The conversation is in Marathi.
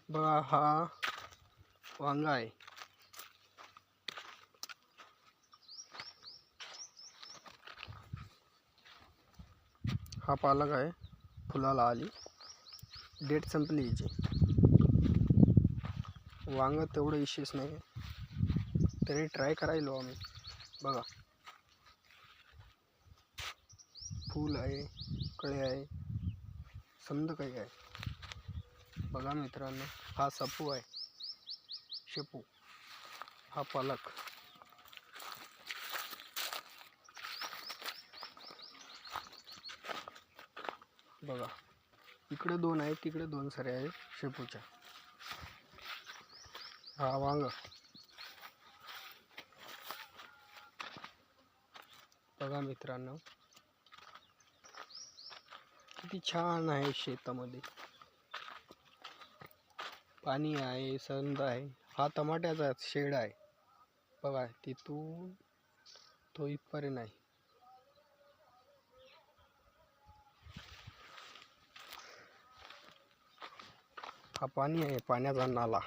बघा हा वांगा आहे. हा पालक आहे, फुलाला आली, डेट संपली याची. वांग तेवढं विशेष नाही, तरी ट्राय करायलो आम्ही. बघा फूल आहे, कळे आहे, समद काही आहे. बघा मित्रांनो, हा सपू आहे, शेपू. हा पालक. बघा इकडे दोन आहे, तिकडे दोन सारे आहे शेपूच्या. हा वांग. बघा मित्रांनो, किती छान आहे. शेतामध्ये पाणी आहे, संद आहे. हा टमाट्याचा शेड आहे. बघा तिथून तो इथपर्यंत आहे. हा पाणी आहे, पाण्याचा नाला.